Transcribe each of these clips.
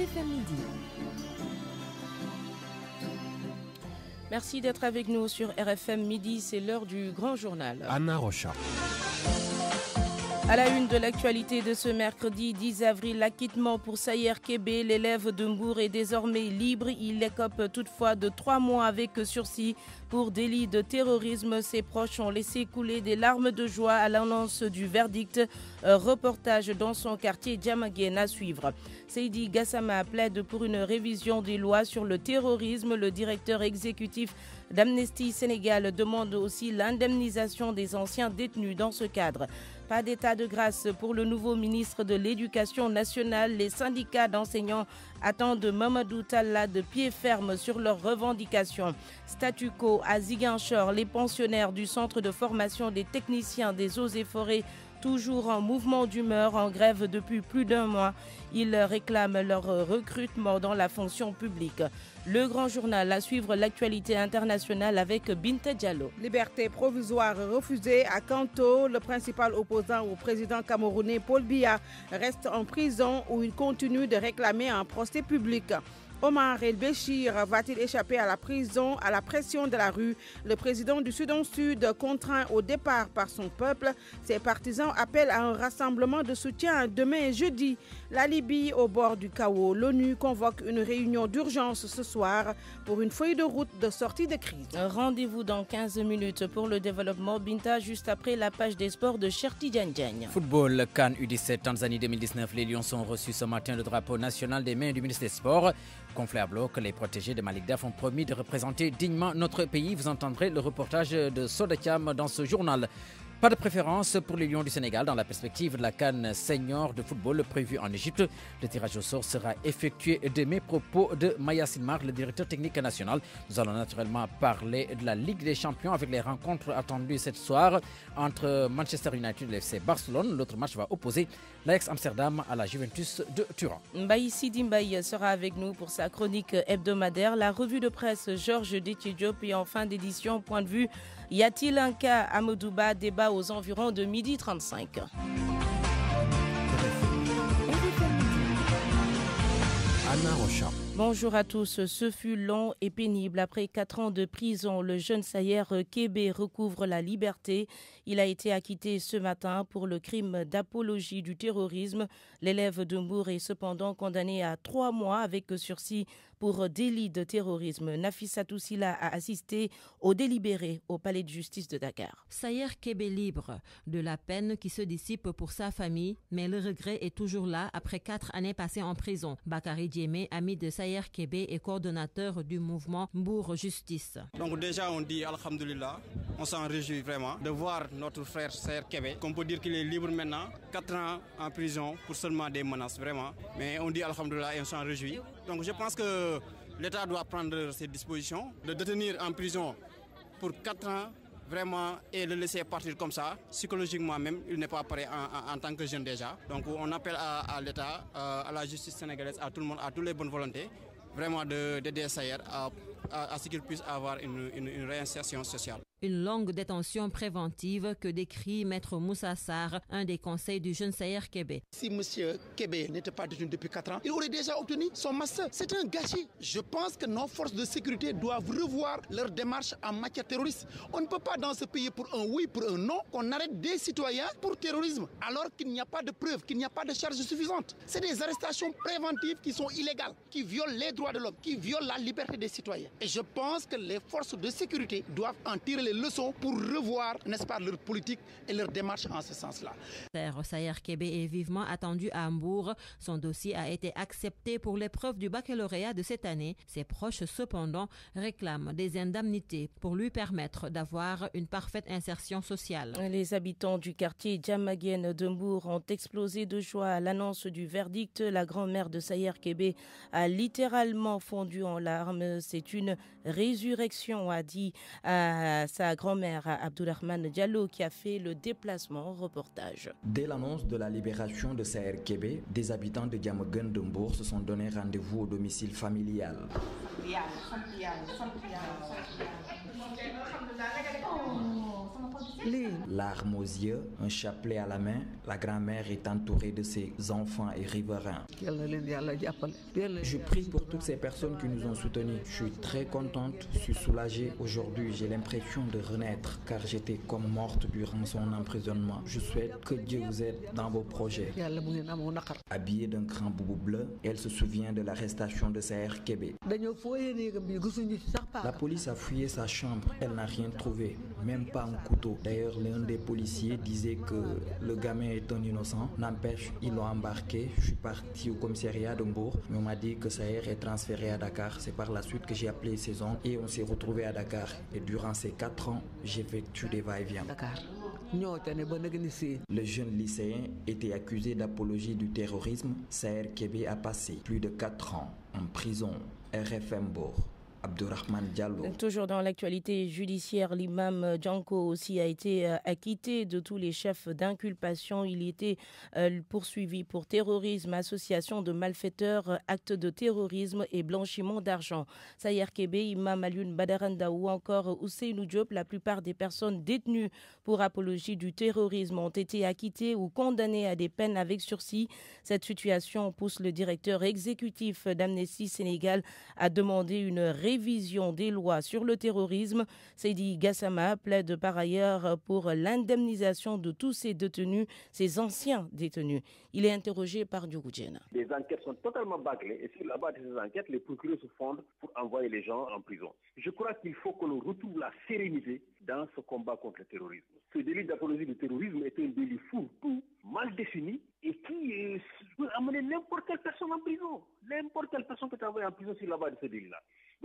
RFM Midi. Merci d'être avec nous sur RFM Midi, c'est l'heure du grand journal. Anna Rocha. À la une de l'actualité de ce mercredi 10 avril, l'acquittement pour Sayer Kébé, l'élève de Mbour, est désormais libre. Il écope toutefois de 3 mois avec sursis pour délit de terrorisme. Ses proches ont laissé couler des larmes de joie à l'annonce du verdict. Reportage dans son quartier Diamaguène à suivre. Seydi Gassama plaide pour une révision des lois sur le terrorisme. Le directeur exécutif d'Amnesty Sénégal demande aussi l'indemnisation des anciens détenus dans ce cadre. Pas d'état de grâce pour le nouveau ministre de l'Éducation nationale. Les syndicats d'enseignants attendent Mamadou Talla de pied ferme sur leurs revendications. Statu quo à Ziguinchor, les pensionnaires du centre de formation des techniciens des eaux et forêts toujours en mouvement d'humeur, en grève depuis plus d'1 mois. Ils réclament leur recrutement dans la fonction publique. Le grand journal à suivre l'actualité internationale avec Binta Diallo. Liberté provisoire refusée à Kanto. Le principal opposant au président camerounais Paul Biya reste en prison où il continue de réclamer un procès public. Omar El-Béchir va-t-il échapper à la prison, à la pression de la rue? Le président du Soudan-Sud, contraint au départ par son peuple, ses partisans appellent à un rassemblement de soutien demain jeudi. La Libye au bord du chaos. L'ONU convoque une réunion d'urgence ce soir pour une feuille de route de sortie de crise. Rendez-vous dans 15 minutes pour le développement. Binta, juste après la page des sports de Cherti Diagne. Football, CAN U17 Tanzanie 2019. Les Lions ont reçu ce matin le drapeau national des mains du ministre des Sports. Conflit à bloc, les protégés de Malik Daf ont promis de représenter dignement notre pays. Vous entendrez le reportage de Sodatiam dans ce journal. Pas de préférence pour les Lions du Sénégal dans la perspective de la CAN senior de football prévue en Égypte. Le tirage au sort sera effectué demain. Propos de Maya Silmar, le directeur technique national. Nous allons naturellement parler de la Ligue des Champions avec les rencontres attendues cette soir entre Manchester United et l'FC Barcelone. L'autre match va opposer l'Ajax Amsterdam à la Juventus de Turin. Mbaye Sidi Mbaye sera avec nous pour sa chronique hebdomadaire. La revue de presse Georges Déthié Diop et en fin d'édition, point de vue. Y a-t-il un cas à Modouba? Débat aux environs de 12h35. Anna Rocha. Bonjour à tous. Ce fut long et pénible. Après 4 ans de prison, le jeune Sayer Kébé recouvre la liberté. Il a été acquitté ce matin pour le crime d'apologie du terrorisme. L'élève de Mbour est cependant condamné à 3 mois avec sursis pour délit de terrorisme. Nafissatou Silla a assisté au délibéré au palais de justice de Dakar. Sayer Kébé libre, de la peine qui se dissipe pour sa famille, mais le regret est toujours là après 4 années passées en prison. Bakary Djemé, ami de Sayer Kébé et coordonnateur du mouvement Mbour Justice. Donc déjà on dit alhamdoulilah, on s'en réjouit vraiment de voir notre frère Sayer Kébé, qu'on peut dire qu'il est libre maintenant, 4 ans en prison pour seulement des menaces vraiment, mais on dit alhamdoulilah et on s'en réjouit. Donc je pense que l'État doit prendre ses dispositions, de détenir en prison pour 4 ans vraiment et le laisser partir comme ça. Psychologiquement même, il n'est pas prêt en tant que jeune déjà. Donc on appelle à l'État, à la justice sénégalaise, à tout le monde, à toutes les bonnes volontés, vraiment d'aider Sayer à ce qu'il puisse avoir une réinsertion sociale. Une longue détention préventive que décrit Maître Moussa Sarr, un des conseils du jeune Sayer Kébé. Si M. Kébé n'était pas détenu depuis 4 ans, il aurait déjà obtenu son master. C'est un gâchis. Je pense que nos forces de sécurité doivent revoir leur démarche en matière terroriste. On ne peut pas dans ce pays pour un oui, pour un non, qu'on arrête des citoyens pour terrorisme, alors qu'il n'y a pas de preuves, qu'il n'y a pas de charges suffisantes. C'est des arrestations préventives qui sont illégales, qui violent les droits de l'homme, qui violent la liberté des citoyens. Et je pense que les forces de sécurité doivent en tirer les leçons pour revoir, n'est-ce pas, leur politique et leur démarche en ce sens-là. Sayer Kébé est vivement attendu à Mbour. Son dossier a été accepté pour l'épreuve du baccalauréat de cette année. Ses proches, cependant, réclament des indemnités pour lui permettre d'avoir une parfaite insertion sociale. Les habitants du quartier Diamaguène de Mbour ont explosé de joie à l'annonce du verdict. La grand-mère de Sayer Kébé a littéralement fondu en larmes. C'est une résurrection, a dit sa grand-mère Abdourahmane Diallo, qui a fait le déplacement. Reportage. Dès l'annonce de la libération de Sayer Kébé, des habitants de Diamaguène de Mbour se sont donné rendez-vous au domicile familial. Larmes aux yeux, un chapelet à la main, la grand-mère est entourée de ses enfants et riverains. Je prie pour toutes ces personnes qui nous ont soutenus. Je suis très contente, je suis soulagée. Aujourd'hui, j'ai l'impression de renaître car j'étais comme morte durant son emprisonnement. Je souhaite que Dieu vous aide dans vos projets. Habillée d'un grand boubou bleu, elle se souvient de l'arrestation de Saher Kébé. La police a fouillé sa chambre, elle n'a rien trouvé, même pas un couteau. D'ailleurs, l'un des policiers disait que le gamin est un innocent. N'empêche, ils l'ont embarqué. Je suis parti au commissariat de Mbour, mais on m'a dit que Saher est transféré à Dakar. C'est par la suite que j'ai appelé ses oncles et on s'est retrouvé à Dakar. Et durant ces 4 ans, j'ai effectué des va-et-vient. Le jeune lycéen était accusé d'apologie du terrorisme. Saher Kébé a passé plus de 4 ans en prison. RFM Mbour. Abdourahmane Diallo. Toujours dans l'actualité judiciaire, l'imam Djanko aussi a été acquitté de tous les chefs d'inculpation. Il était poursuivi pour terrorisme, association de malfaiteurs, actes de terrorisme et blanchiment d'argent. Saher Kébé, imam Alioune Badaranda ou encore Ousseynou Diop, la plupart des personnes détenues pour apologie du terrorisme ont été acquittées ou condamnées à des peines avec sursis. Cette situation pousse le directeur exécutif d'Amnesty Sénégal à demander une révision des lois sur le terrorisme. Seydi Gassama plaide par ailleurs pour l'indemnisation de tous ces détenus, ces anciens détenus. Il est interrogé par Diogo Diena. Les enquêtes sont totalement bâclées et sur la base de ces enquêtes, les procureurs se fondent pour envoyer les gens en prison. Je crois qu'il faut que l'on retrouve la sérénité dans ce combat contre le terrorisme. Ce délit d'apologie du terrorisme est un délit fourre-tout, mal défini et qui peut amener n'importe quelle personne en prison. N'importe quelle personne peut être envoyée en prison sur la base de ce délit-là.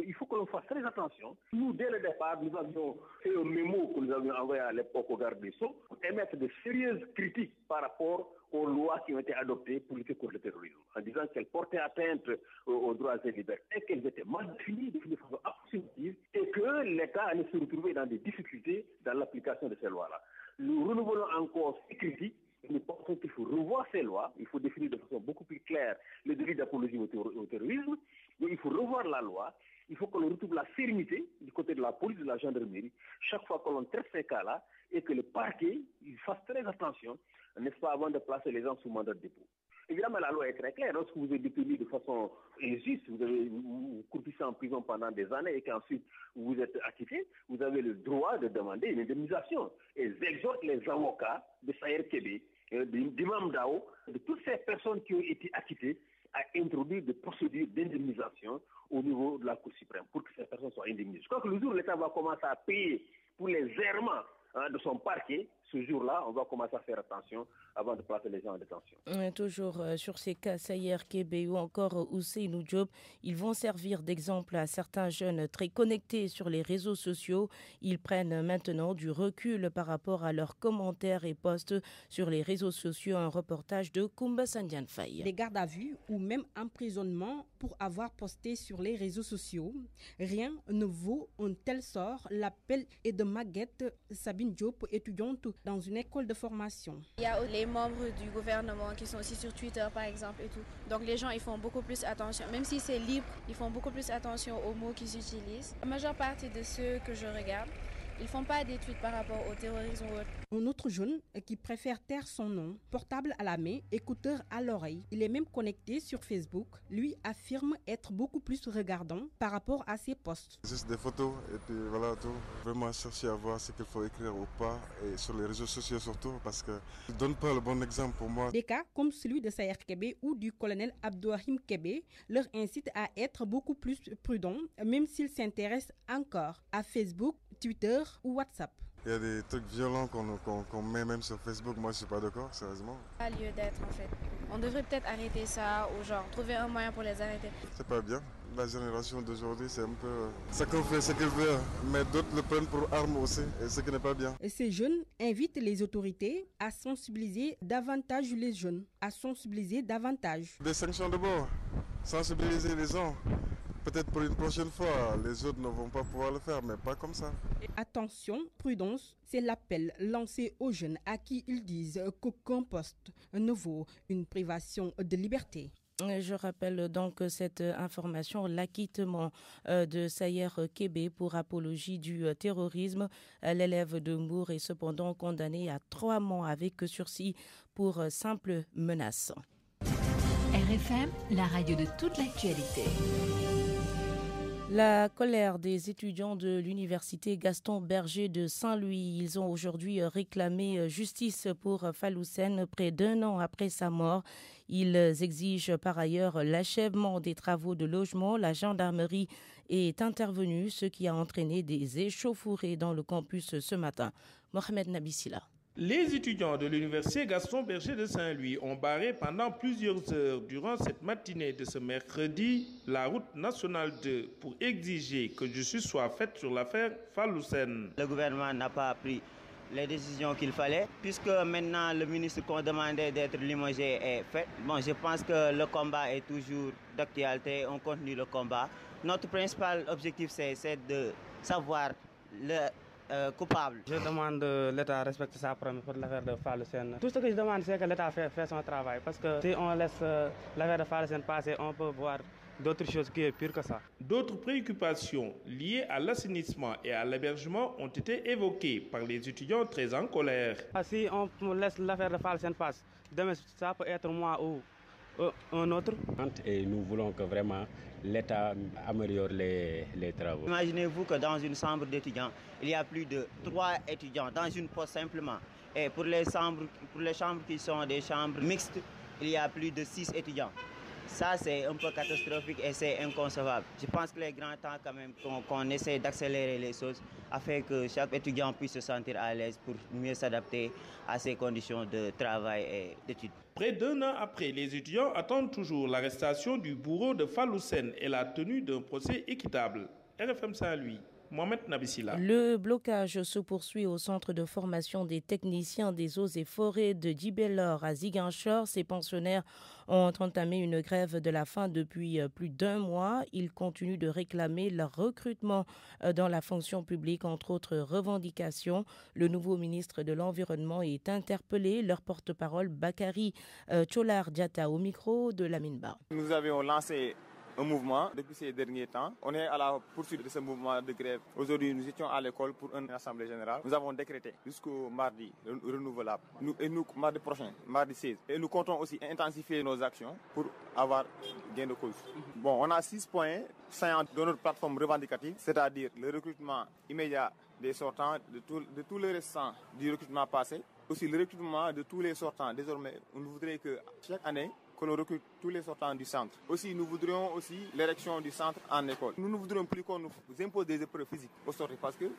Il faut que l'on fasse très attention. Nous, dès le départ, nous avions fait un mémo que nous avions envoyé à l'époque au garde des Sceaux pour émettre de sérieuses critiques par rapport aux lois qui ont été adoptées pour lutter contre le terrorisme, en disant qu'elles portaient atteinte aux droits et libertés, qu'elles étaient mal définies de façon approximative et que l'État allait se retrouver dans des difficultés dans l'application de ces lois-là. Nous renouvelons encore ces critiques. Nous pensons qu'il faut revoir ces lois, il faut définir de façon beaucoup plus claire le délit d'apologie au terrorisme, mais il faut revoir la loi, il faut que l'on retrouve la sérénité du côté de la police, de la gendarmerie, chaque fois que l'on traite ces cas-là, et que le parquet il fasse très attention, n'est-ce pas, avant de placer les gens sous mandat de dépôt. Évidemment, la loi est très claire. Lorsque vous êtes détenu de façon injuste, vous courtissez en prison pendant des années et qu'ensuite vous êtes acquitté, vous avez le droit de demander une indemnisation. Et j'exhorte les avocats de Saher Kébé, d'Imam Dao, de toutes ces personnes qui ont été acquittées, à introduire des procédures d'indemnisation au niveau de la Cour suprême pour que ces personnes soient indemnisées. Je crois que le jour où l'État va commencer à payer pour les errements de son parquet, ce jour-là, on va commencer à faire attention avant de placer les gens en détention. Toujours sur ces cas, Saher Kébé ou encore Ousseynou Diop, ils vont servir d'exemple à certains jeunes très connectés sur les réseaux sociaux. Ils prennent maintenant du recul par rapport à leurs commentaires et posts sur les réseaux sociaux. Un reportage de Koumba Sandiane Faye. Des gardes à vue ou même emprisonnement pour avoir posté sur les réseaux sociaux. Rien ne vaut un tel sort. L'appel est de Maguette Sabine Diop, étudiante dans une école de formation. Il y a les membres du gouvernement qui sont aussi sur Twitter par exemple et tout. Donc les gens ils font beaucoup plus attention, même si c'est libre, ils font beaucoup plus attention aux mots qu'ils utilisent. La majeure partie de ceux que je regarde, ils font pas des tweets par rapport au terrorisme ou autre. Un autre jeune qui préfère taire son nom, portable à la main, écouteur à l'oreille. Il est même connecté sur Facebook. Lui affirme être beaucoup plus regardant par rapport à ses posts. Juste des photos et puis voilà tout. Vraiment chercher à voir ce qu'il faut écrire ou pas et sur les réseaux sociaux surtout parce que ils ne donnent pas le bon exemple pour moi. Des cas comme celui de Saher Kébé ou du colonel Abdourahim Kébé leur incitent à être beaucoup plus prudents même s'ils s'intéressent encore à Facebook, Twitter ou WhatsApp. Il y a des trucs violents qu'on met même sur Facebook. Moi, je suis pas d'accord, sérieusement. Pas lieu d'être en fait. On devrait peut-être arrêter ça ou genre trouver un moyen pour les arrêter. C'est pas bien. La génération d'aujourd'hui, c'est un peu... Chacun fait ce qu'il veut, mais d'autres le prennent pour arme aussi, et ce qui n'est pas bien. Ces jeunes invitent les autorités à sensibiliser davantage les jeunes, à sensibiliser davantage. Des sanctions d'abord, sensibiliser les gens. Peut-être pour une prochaine fois, les autres ne vont pas pouvoir le faire, mais pas comme ça. Attention, prudence, c'est l'appel lancé aux jeunes à qui ils disent qu'aucun poste ne vaut une privation de liberté. Je rappelle donc cette information, l'acquittement de Sayer Kébé pour apologie du terrorisme. L'élève de Mbour est cependant condamné à 3 mois avec sursis pour simple menace. RFM, la radio de toute l'actualité. La colère des étudiants de l'université Gaston Berger de Saint-Louis. Ils ont aujourd'hui réclamé justice pour Falloussène près d'1 an après sa mort. Ils exigent par ailleurs l'achèvement des travaux de logement. La gendarmerie est intervenue, ce qui a entraîné des échauffourées dans le campus ce matin. Mohamed Nabissila. Les étudiants de l'université Gaston Berger de Saint-Louis ont barré pendant plusieurs heures durant cette matinée de ce mercredi la route nationale 2 pour exiger que justice soit faite sur l'affaire Falloussène. Le gouvernement n'a pas pris les décisions qu'il fallait, puisque maintenant le ministre qu'on demandait d'être limogé est fait. Bon, je pense que le combat est toujours d'actualité, on continue le combat. Notre principal objectif, c'est de savoir le coupable. Je demande l'État respecte sa promesse pour l'affaire de Falloussène. Tout ce que je demande, c'est que l'État fait son travail. Parce que si on laisse l'affaire de Falloussène passer, on peut voir d'autres choses qui sont pires que ça. D'autres préoccupations liées à l'assainissement et à l'hébergement ont été évoquées par les étudiants très en colère. Si on laisse l'affaire de Falloussène passer, demain ça peut être moi ou un autre. Et nous voulons que vraiment l'État améliore les travaux. Imaginez-vous que dans une chambre d'étudiants, il y a plus de 3 étudiants dans une poste simplement. Et pour les chambres qui sont des chambres mixtes, il y a plus de 6 étudiants. Ça, c'est un peu catastrophique et c'est inconcevable. Je pense qu'il est grand temps quand même qu'on essaie d'accélérer les choses afin que chaque étudiant puisse se sentir à l'aise pour mieux s'adapter à ses conditions de travail et d'études. Près d'1 an après, les étudiants attendent toujours l'arrestation du bourreau de Falloussène et la tenue d'un procès équitable. RFM Saint-Louis. Mohamed Nabissila. Le blocage se poursuit au centre de formation des techniciens des eaux et forêts de Djibellor à Ziguinchor. Ces pensionnaires ont entamé une grève de la faim depuis plus d'1 mois. Ils continuent de réclamer leur recrutement dans la fonction publique, entre autres revendications. Le nouveau ministre de l'Environnement est interpellé. Leur porte-parole, Bakary Cholar Diatta, au micro de Lamine Ba. Nous avions lancé un mouvement depuis ces derniers temps. On est à la poursuite de ce mouvement de grève. Aujourd'hui, nous étions à l'école pour une assemblée générale. Nous avons décrété jusqu'au mardi renouvelable. Nous, mardi prochain, mardi 16. Et nous comptons aussi intensifier nos actions pour avoir gain de cause. Bon, on a 6 points saillants de notre plateforme revendicative, c'est-à-dire le recrutement immédiat des sortants, de tous les restants du recrutement passé. Aussi le recrutement de tous les sortants. Désormais, on voudrait que chaque année, que l'on recrute tous les sortants du centre. Aussi, nous voudrions aussi l'érection du centre en école. Nous ne voudrions plus qu'on nous impose des épreuves physiques au sortir parce que,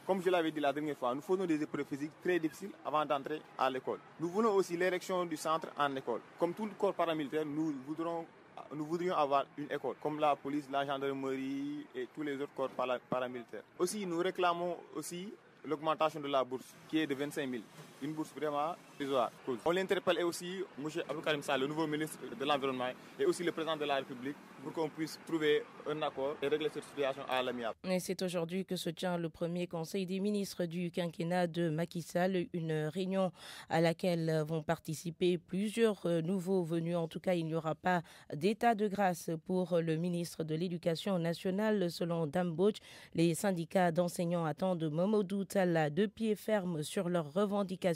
comme je l'avais dit la dernière fois, nous faisons des épreuves physiques très difficiles avant d'entrer à l'école. Nous voulons aussi l'érection du centre en école. Comme tout le corps paramilitaire, nous voudrions avoir une école, comme la police, la gendarmerie et tous les autres corps paramilitaires. Aussi, nous réclamons aussi l'augmentation de la bourse, qui est de 25 000. Une bourse vraiment dérisoire. On l'interpelle aussi M. Abdou Karim Sall, le nouveau ministre de l'Environnement, et aussi le président de la République, pour qu'on puisse trouver un accord et régler cette situation à l'amiable. Et c'est aujourd'hui que se tient le premier conseil des ministres du quinquennat de Macky Sall, une réunion à laquelle vont participer plusieurs nouveaux venus. En tout cas, il n'y aura pas d'état de grâce pour le ministre de l'Éducation nationale, selon Dambodj. Les syndicats d'enseignants attendent Mamadou Talla de pied ferme sur leurs revendications.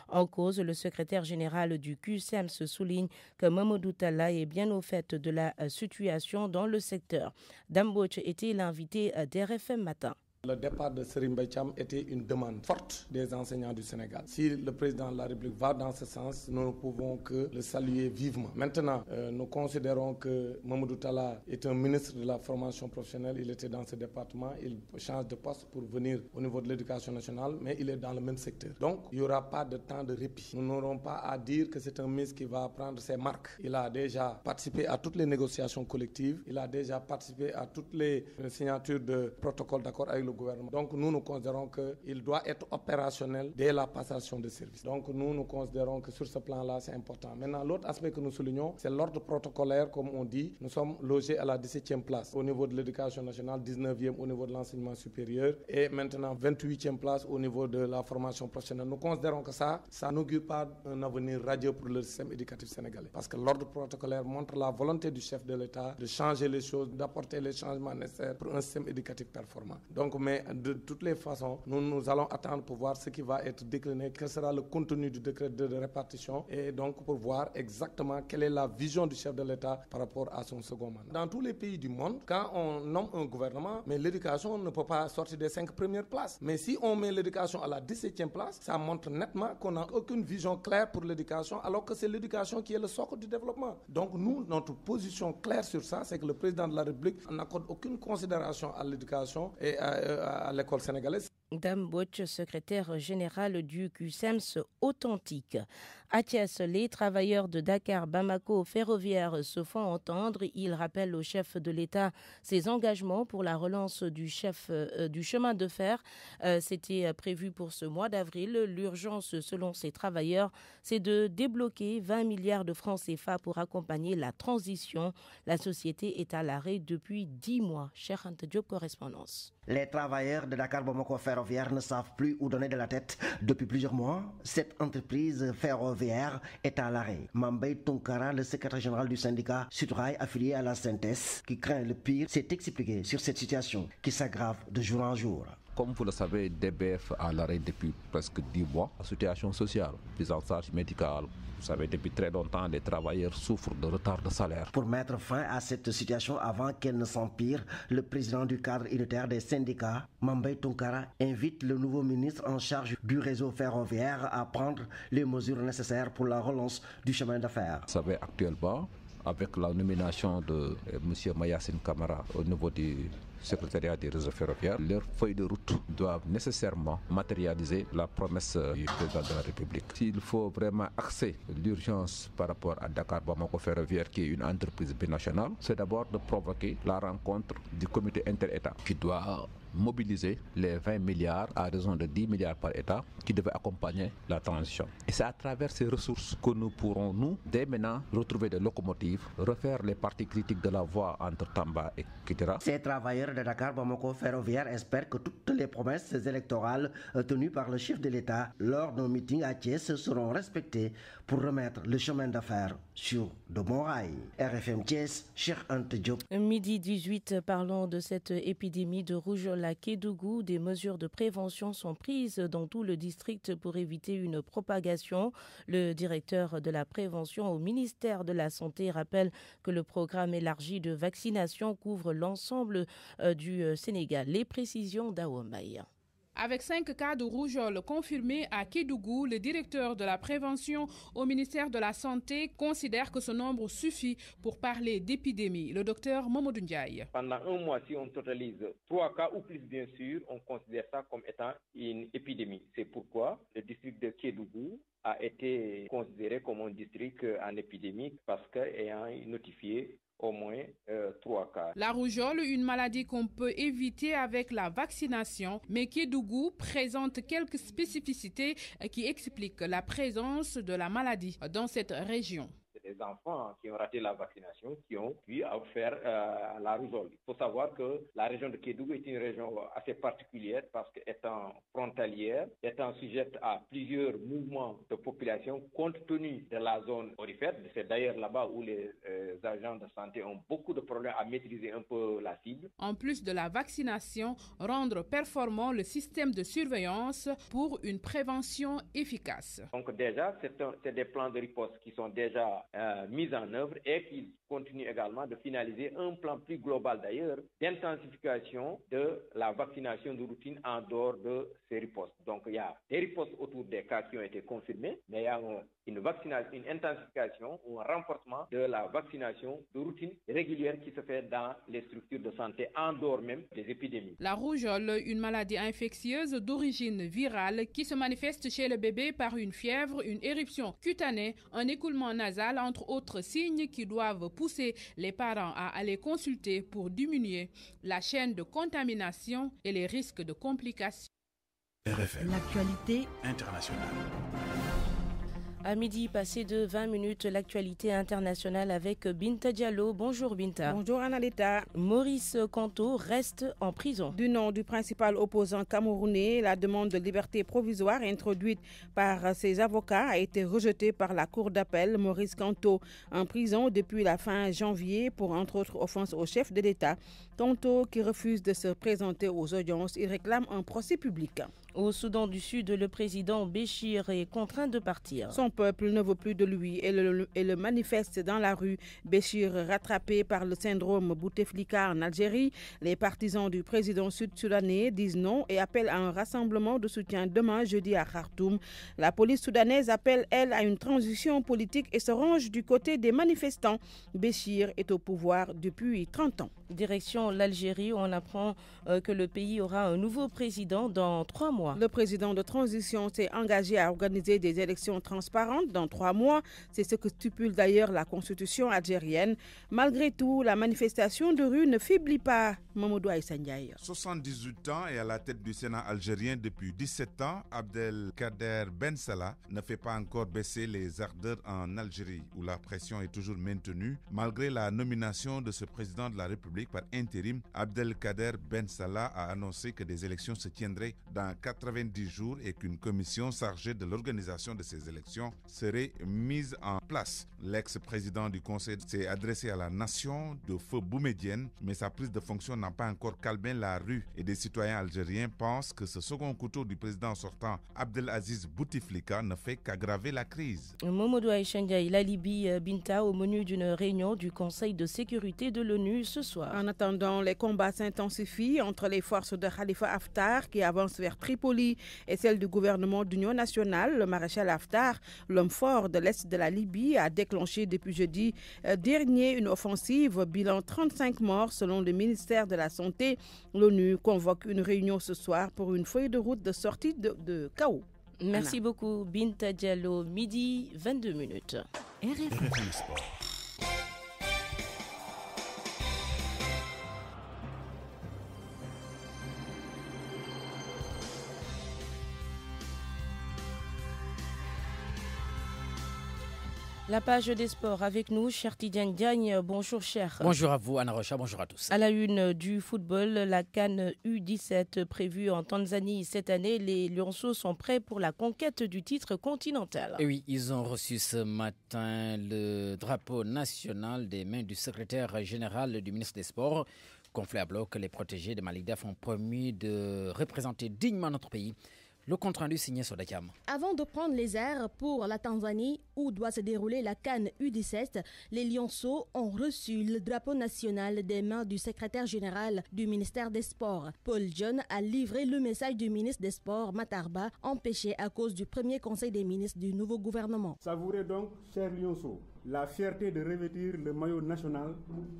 En cause, le secrétaire général du QCM se souligne que Mamadou Talla est bien au fait de la situation dans le secteur. Dambodj était l'invité d'RFM Matin. Le départ de Serigne Mbaye Thiam était une demande forte des enseignants du Sénégal. Si le président de la République va dans ce sens, nous ne pouvons que le saluer vivement. Maintenant, nous considérons que Mamadou Talla est un ministre de la formation professionnelle. Il était dans ce département. Il change de poste pour venir au niveau de l'éducation nationale, mais il est dans le même secteur. Donc, il n'y aura pas de temps de répit. Nous n'aurons pas à dire que c'est un ministre qui va prendre ses marques. Il a déjà participé à toutes les négociations collectives. Il a déjà participé à toutes les signatures de protocoles d'accord avec le le gouvernement. Donc nous considérons qu'il doit être opérationnel dès la passation de service. Donc nous considérons que sur ce plan-là, c'est important. Maintenant, l'autre aspect que nous soulignons, c'est l'ordre protocolaire, comme on dit. Nous sommes logés à la 17e place au niveau de l'éducation nationale, 19e au niveau de l'enseignement supérieur et maintenant 28e place au niveau de la formation professionnelle. Nous considérons que ça n'augure pas un avenir radieux pour le système éducatif sénégalais. Parce que l'ordre protocolaire montre la volonté du chef de l'État de changer les choses, d'apporter les changements nécessaires pour un système éducatif performant. Donc, mais de toutes les façons, nous allons attendre pour voir ce qui va être décliné, quel sera le contenu du décret de répartition et donc pour voir exactement quelle est la vision du chef de l'État par rapport à son second mandat. Dans tous les pays du monde, quand on nomme un gouvernement, mais l'éducation ne peut pas sortir des 5 premières places. Mais si on met l'éducation à la 17e place, ça montre nettement qu'on n'a aucune vision claire pour l'éducation, alors que c'est l'éducation qui est le socle du développement. Donc nous, notre position claire sur ça, c'est que le président de la République n'accorde aucune considération à l'éducation et à l'école sénégalaise. Dame Botch, secrétaire générale du QSEMS authentique. À Thiès, les travailleurs de Dakar, Bamako, ferroviaire se font entendre. Ils rappellent au chef de l'État ses engagements pour la relance du chemin de fer. C'était prévu pour ce mois d'avril. L'urgence, selon ces travailleurs, c'est de débloquer 20 milliards de francs CFA pour accompagner la transition. La société est à l'arrêt depuis 10 mois. Cheikh Anta Diop, correspondance. Les travailleurs de Dakar, Bamako, ferroviaire ne savent plus où donner de la tête. Depuis plusieurs mois, cette entreprise ferroviaire est à l'arrêt. Mambay Tonkara, le secrétaire général du syndicat Sudrail affilié à la Synthèse, qui craint le pire, s'est expliqué sur cette situation qui s'aggrave de jour en jour. Comme vous le savez, DBF à l'arrêt depuis presque 10 mois. La situation sociale, prise en charge médicale. Vous savez, depuis très longtemps, les travailleurs souffrent de retard de salaire. Pour mettre fin à cette situation avant qu'elle ne s'empire, le président du cadre unitaire des syndicats, Mambay Tonkara, invite le nouveau ministre en charge du réseau ferroviaire à prendre les mesures nécessaires pour la relance du chemin d'affaires. Vous savez, actuellement, avec la nomination de M. Mayassine Kamara au niveau du secrétariat des réseaux ferroviaires, leurs feuilles de route doivent nécessairement matérialiser la promesse du président de la République. S'il faut vraiment axer l'urgence par rapport à Dakar Bamako Ferroviaire, qui est une entreprise binationale, c'est d'abord de provoquer la rencontre du comité inter-État qui doit mobiliser les 20 milliards à raison de 10 milliards par État qui devaient accompagner la transition. Et c'est à travers ces ressources que nous pourrons, dès maintenant, retrouver des locomotives, refaire les parties critiques de la voie entre Tamba et Kitera. Ces travailleurs de Dakar Bamako Ferroviaire espèrent que toutes les promesses électorales tenues par le chef de l'État lors d'un meeting à Thiès seront respectées pour remettre le chemin d'affaires sur de bons rails. RFM Thiès, Cheikh Anta Diop. Midi 18, parlons de cette épidémie de rougeole à Kédougou. Des mesures de prévention sont prises dans tout le district pour éviter une propagation. Le directeur de la prévention au ministère de la Santé rappelle que le programme élargi de vaccination couvre l'ensemble du Sénégal. Les précisions d'Awambaye. Avec 5 cas de rougeole confirmés à Kédougou, le directeur de la prévention au ministère de la Santé considère que ce nombre suffit pour parler d'épidémie. Le docteur Mamadou Ndiaye. Pendant un mois, si on totalise 3 cas ou plus, bien sûr, on considère ça comme étant une épidémie. C'est pourquoi le district de Kédougou a été considéré comme un district en épidémie parce qu'ayant notifié au moins 3 cas. La rougeole, une maladie qu'on peut éviter avec la vaccination, mais Kédougou présente quelques spécificités qui expliquent la présence de la maladie dans cette région. C'est des enfants qui ont raté la vaccination qui ont pu faire la rougeole. Il faut savoir que la région de Kédougou est une région assez particulière parce qu'étant frontalière, étant sujette à plusieurs mouvements de population compte tenu de la zone aurifère. C'est d'ailleurs là-bas où les agents de santé ont beaucoup de problèmes à maîtriser un peu la cible. En plus de la vaccination, rendre performant le système de surveillance pour une prévention efficace. Donc déjà, c'est des plans de riposte qui sont déjà mise en œuvre et qui continue également de finaliser un plan plus global d'ailleurs d'intensification de la vaccination de routine en dehors de ces ripostes. Donc il y a des ripostes autour des cas qui ont été confirmés, mais il y a une intensification ou un renforcement de la vaccination de routine régulière qui se fait dans les structures de santé en dehors même des épidémies. La rougeole, une maladie infectieuse d'origine virale qui se manifeste chez le bébé par une fièvre, une éruption cutanée, un écoulement nasal, entre autres signes qui doivent pousser les parents à aller consulter pour diminuer la chaîne de contamination et les risques de complications. RFM. L'actualité internationale. À midi, passé de 20 minutes, l'actualité internationale avec Binta Diallo. Bonjour Binta. Bonjour Annalita. Maurice Kamto reste en prison. Du nom du principal opposant camerounais, la demande de liberté provisoire introduite par ses avocats a été rejetée par la cour d'appel. Maurice Kamto en prison depuis la fin janvier pour entre autres offenses au chef de l'État. Kamto qui refuse de se présenter aux audiences, il réclame un procès public. Au Soudan du Sud, le président Béchir est contraint de partir. Son peuple ne veut plus de lui et le manifeste dans la rue. Béchir rattrapé par le syndrome Bouteflika en Algérie. Les partisans du président sud-soudanais disent non et appellent à un rassemblement de soutien demain jeudi à Khartoum. La police soudanaise appelle, elle, à une transition politique et se range du côté des manifestants. Béchir est au pouvoir depuis 30 ans. Direction l'Algérie, on apprend que le pays aura un nouveau président dans 3 mois. Le président de transition s'est engagé à organiser des élections transparentes dans 3 mois. C'est ce que stipule d'ailleurs la constitution algérienne. Malgré tout, la manifestation de rue ne faiblit pas. Mamadou Aïssa Ndiaye. 78 ans et à la tête du Sénat algérien depuis 17 ans, Abdelkader Ben Salah ne fait pas encore baisser les ardeurs en Algérie, où la pression est toujours maintenue. Malgré la nomination de ce président de la République par intérim, Abdelkader Ben Salah a annoncé que des élections se tiendraient dans 90 jours et qu'une commission chargée de l'organisation de ces élections serait mise en place. L'ex-président du Conseil s'est adressé à la nation de feu Boumedienne, mais sa prise de fonction n'a pas encore calmé la rue et des citoyens algériens pensent que ce second couteau du président sortant Abdelaziz Bouteflika ne fait qu'aggraver la crise. Mamadou Aïcha Ndiaye, la Libye, Binta, au menu d'une réunion du Conseil de sécurité de l'ONU ce soir. En attendant, les combats s'intensifient entre les forces de Khalifa Haftar qui avancent vers Tripoli et celles du gouvernement d'union nationale. Le maréchal Haftar, l'homme fort de l'Est de la Libye, a déclenché depuis jeudi dernier une offensive. Bilan 35 morts selon le ministère de la Santé. L'ONU convoque une réunion ce soir pour une feuille de route de sortie de chaos. Merci beaucoup Binta Diallo, midi 22 minutes. RFM Sport. La page des sports avec nous, cher Tidiane Diagne. Bonjour, cher. Bonjour à vous, Anna Rocha. Bonjour à tous. À la une du football, la CAN U17 prévue en Tanzanie cette année, les Lionceaux sont prêts pour la conquête du titre continental. Et oui, ils ont reçu ce matin le drapeau national des mains du secrétaire général du ministre des Sports. Conflit à bloc, les protégés de Malik Daf ont promis de représenter dignement notre pays. Le compte-rendu signé sur Dakar. Avant de prendre les airs pour la Tanzanie, où doit se dérouler la CAN U17, les Lionceaux ont reçu le drapeau national des mains du secrétaire général du ministère des Sports. Paul John a livré le message du ministre des Sports, Matarba, empêché à cause du premier conseil des ministres du nouveau gouvernement. Savourez donc, chers Lionceaux, la fierté de revêtir le maillot national,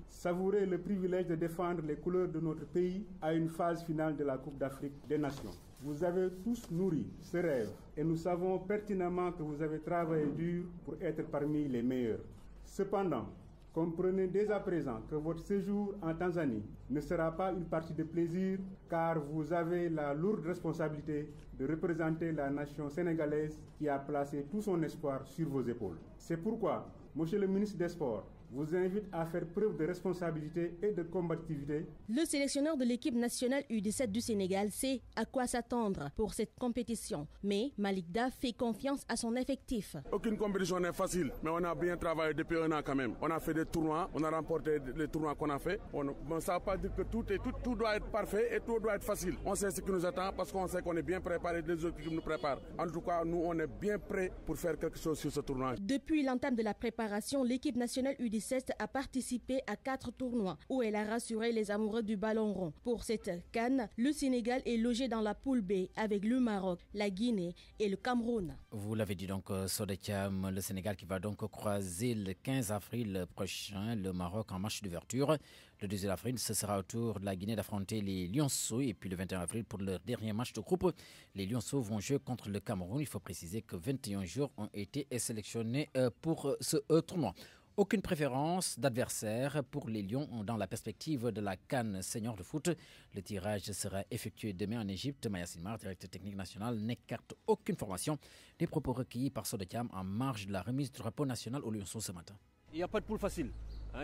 savourez le privilège de défendre les couleurs de notre pays à une phase finale de la Coupe d'Afrique des Nations. Vous avez tous nourri ce rêve et nous savons pertinemment que vous avez travaillé dur pour être parmi les meilleurs. Cependant, comprenez dès à présent que votre séjour en Tanzanie ne sera pas une partie de plaisir car vous avez la lourde responsabilité de représenter la nation sénégalaise qui a placé tout son espoir sur vos épaules. C'est pourquoi, Monsieur le ministre des Sports, vous invite à faire preuve de responsabilité et de combativité. Le sélectionneur de l'équipe nationale U17 du Sénégal sait à quoi s'attendre pour cette compétition. Mais Malik Daf fait confiance à son effectif. Aucune compétition n'est facile, mais on a bien travaillé depuis un an quand même. On a fait des tournois, on a remporté les tournois qu'on a fait. Ça ne veut pas dire que tout doit être parfait et tout doit être facile. On sait ce qui nous attend parce qu'on sait qu'on est bien préparé, les autres qui nous préparent. En tout cas, nous, on est bien prêts pour faire quelque chose sur ce tournoi. Depuis l'entame de la préparation, l'équipe nationale U17 a participé à 4 tournois où elle a rassuré les amoureux du ballon rond. Pour cette CAN, le Sénégal est logé dans la poule B avec le Maroc, la Guinée et le Cameroun. Vous l'avez dit donc, Sodekam, le Sénégal qui va donc croiser le 15 avril prochain le Maroc en match d'ouverture. Le 2 avril, ce sera au tour de la Guinée d'affronter les Lionceaux. Et puis le 21 avril, pour leur dernier match de groupe, les Lionceaux vont jouer contre le Cameroun. Il faut préciser que 21 joueurs ont été sélectionnés pour ce tournoi. Aucune préférence d'adversaire pour les Lions dans la perspective de la CAN senior de foot. Le tirage sera effectué demain en Égypte. Maya Silmar, directeur technique national, n'écarte aucune formation des propos recueillis par Sodetiam en marge de la remise du drapeau national aux Lionceaux ce matin. Il n'y a pas de poule facile,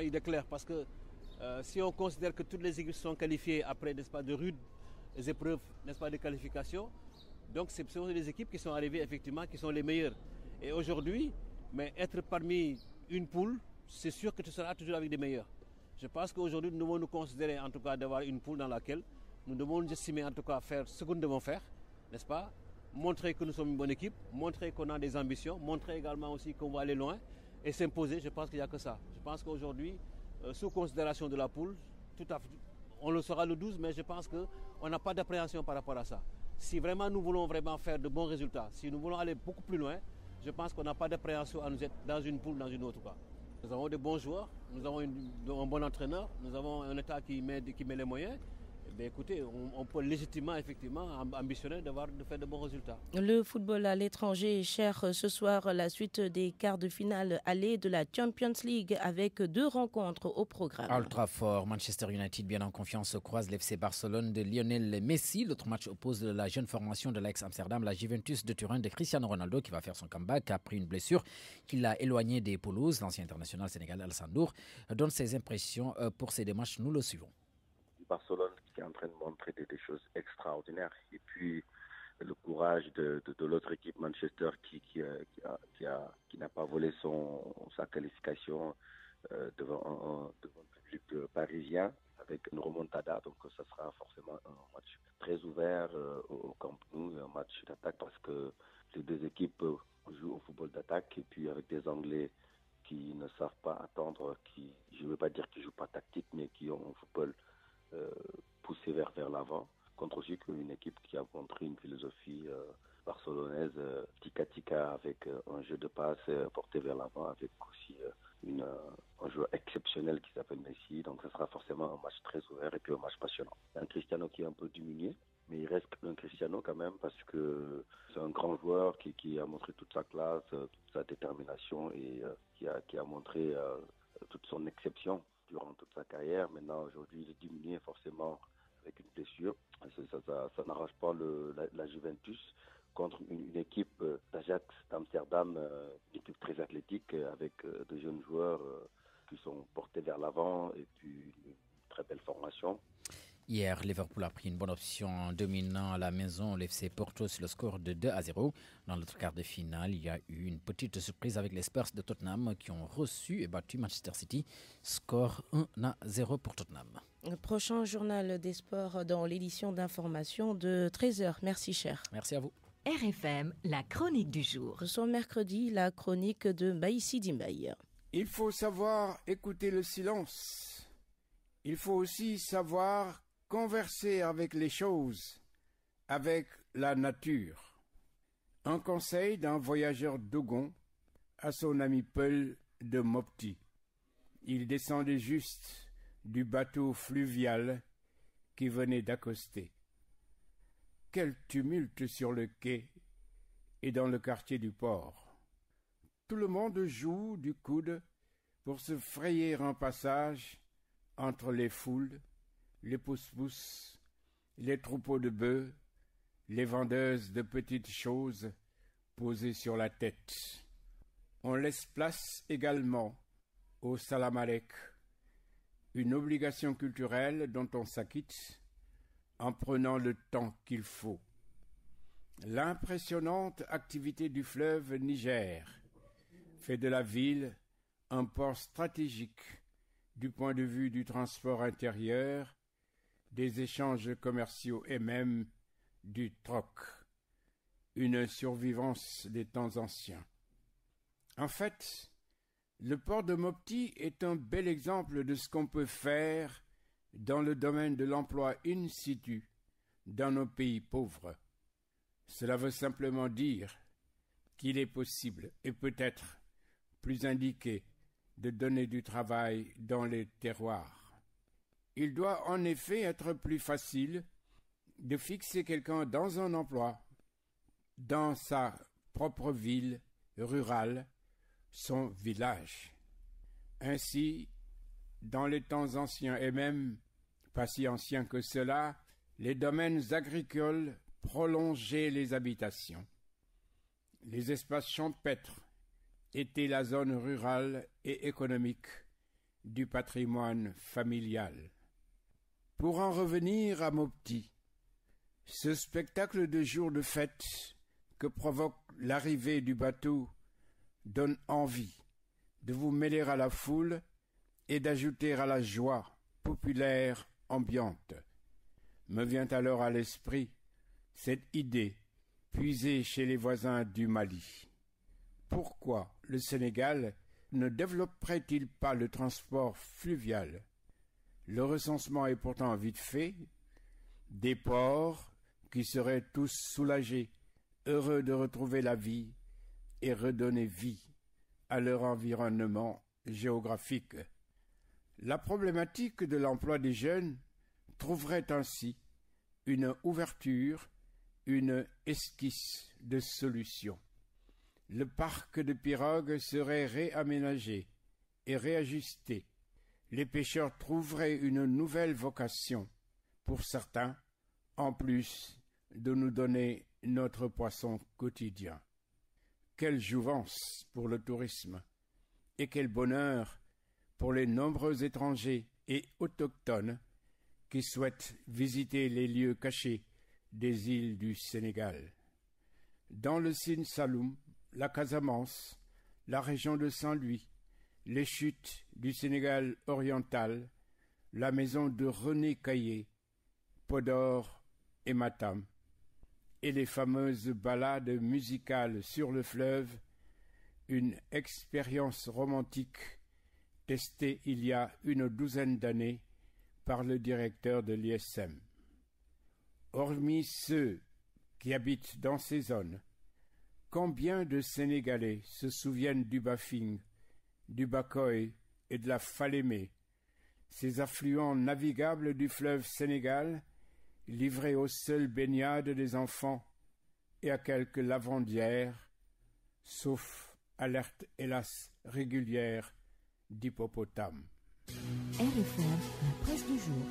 il est clair, parce que si on considère que toutes les équipes sont qualifiées après, n'est-ce pas, de rudes épreuves, n'est-ce pas, de qualification, donc ce sont les équipes qui sont arrivées effectivement, qui sont les meilleures. Et aujourd'hui, mais être parmi une poule, c'est sûr que tu seras toujours avec des meilleurs. Je pense qu'aujourd'hui, nous devons nous considérer en tout cas d'avoir une poule dans laquelle nous devons nous estimer en tout cas faire ce que nous devons faire, n'est-ce pas? Montrer que nous sommes une bonne équipe, montrer qu'on a des ambitions, montrer également aussi qu'on va aller loin et s'imposer. Je pense qu'il n'y a que ça. Je pense qu'aujourd'hui, sous considération de la poule, tout à fait, on le saura le 12, mais je pense qu'on n'a pas d'appréhension par rapport à ça. Si vraiment nous voulons vraiment faire de bons résultats, si nous voulons aller beaucoup plus loin, je pense qu'on n'a pas d'appréhension à nous être dans une poule, dans une autre. Nous avons de bons joueurs, nous avons un bon entraîneur, nous avons un État qui met les moyens. Ben écoutez, on peut légitimement, effectivement, ambitionner de faire de bons résultats. Le football à l'étranger est cher ce soir. La suite des quarts de finale aller de la Champions League avec 2 rencontres au programme. Old Trafford, Manchester United bien en confiance croise l'FC Barcelone de Lionel Messi. L'autre match oppose la jeune formation de l'Ajax-Amsterdam, la Juventus de Turin de Cristiano Ronaldo qui va faire son comeback après une blessure qui l'a éloigné des pelouses. L'ancien international sénégalais Alassane Ndour donne ses impressions pour ces 2 matchs. Nous le suivons. Barcelone qui est en train de montrer des choses extraordinaires. Et puis le courage de l'autre équipe, Manchester, qui n'a pas volé sa qualification devant le public parisien avec une remontada. Donc ça sera forcément un match très ouvert au Camp Nou, un match d'attaque parce que les 2 équipes jouent au football d'attaque et puis avec des Anglais qui ne savent pas attendre, je ne veux pas dire qu'ils ne jouent pas tactique, mais qui ont un football poussé vers l'avant, contre aussi une équipe qui a montré une philosophie barcelonaise tika-tika avec un jeu de passe porté vers l'avant avec aussi un joueur exceptionnel qui s'appelle Messi. Donc ce sera forcément un match très ouvert et puis un match passionnant. Un Cristiano qui est un peu diminué, mais il reste un Cristiano quand même parce que c'est un grand joueur qui a montré toute sa classe, toute sa détermination et qui a montré toute son exception durant toute sa carrière. Maintenant, aujourd'hui, il est diminué forcément avec une blessure. Ça n'arrange pas la Juventus contre une équipe d'Ajax d'Amsterdam, une équipe très athlétique avec de jeunes joueurs qui sont portés vers l'avant et puis une très belle formation. Hier, Liverpool a pris une bonne option en dominant à la maison l'FC Porto sur le score de 2-0. Dans l'autre quart de finale, il y a eu une petite surprise avec les Spurs de Tottenham qui ont reçu et battu Manchester City. Score 1-0 pour Tottenham. Le prochain journal des sports dans l'édition d'information de 13h. Merci cher. Merci à vous. RFM, la chronique du jour. Ce mercredi, la chronique de Baïsi Dimbaï. Il faut savoir écouter le silence. Il faut aussi savoir converser avec les choses, avec la nature. Un conseil d'un voyageur Dogon à son ami Peul de Mopti. Il descendait juste du bateau fluvial qui venait d'accoster. Quel tumulte sur le quai et dans le quartier du port. Tout le monde joue du coude pour se frayer un passage entre les foules, les pousse-pousse, les troupeaux de bœufs, les vendeuses de petites choses posées sur la tête. On laisse place également au salam alek, une obligation culturelle dont on s'acquitte en prenant le temps qu'il faut. L'impressionnante activité du fleuve Niger fait de la ville un port stratégique du point de vue du transport intérieur, des échanges commerciaux et même du troc, une survivance des temps anciens. En fait, le port de Mopti est un bel exemple de ce qu'on peut faire dans le domaine de l'emploi in situ dans nos pays pauvres. Cela veut simplement dire qu'il est possible et peut-être plus indiqué de donner du travail dans les terroirs. Il doit en effet être plus facile de fixer quelqu'un dans un emploi, dans sa propre ville rurale, son village. Ainsi, dans les temps anciens et même pas si anciens que cela, les domaines agricoles prolongeaient les habitations. Les espaces champêtres étaient la zone rurale et économique du patrimoine familial. Pour en revenir à Mopti, ce spectacle de jour de fête que provoque l'arrivée du bateau donne envie de vous mêler à la foule et d'ajouter à la joie populaire ambiante. Me vient alors à l'esprit cette idée puisée chez les voisins du Mali. Pourquoi le Sénégal ne développerait-il pas le transport fluvial? Le recensement est pourtant vite fait. Des ports qui seraient tous soulagés, heureux de retrouver la vie et redonner vie à leur environnement géographique. La problématique de l'emploi des jeunes trouverait ainsi une ouverture, une esquisse de solution. Le parc de pirogues serait réaménagé et réajusté. Les pêcheurs trouveraient une nouvelle vocation, pour certains, en plus de nous donner notre poisson quotidien. Quelle jouvence pour le tourisme et quel bonheur pour les nombreux étrangers et autochtones qui souhaitent visiter les lieux cachés des îles du Sénégal. Dans le Sine Saloum, la Casamance, la région de Saint-Louis, les chutes du Sénégal oriental, la maison de René Caillé, Podor et Matam, et les fameuses ballades musicales sur le fleuve, une expérience romantique testée il y a une douzaine d'années par le directeur de l'ISM. Hormis ceux qui habitent dans ces zones, combien de Sénégalais se souviennent du Bafing, du Bakoy et de la Falémé, ces affluents navigables du fleuve Sénégal, livrés aux seules baignades des enfants et à quelques lavandières, sauf alerte hélas régulière d'hippopotames. RFM, la presse du jour.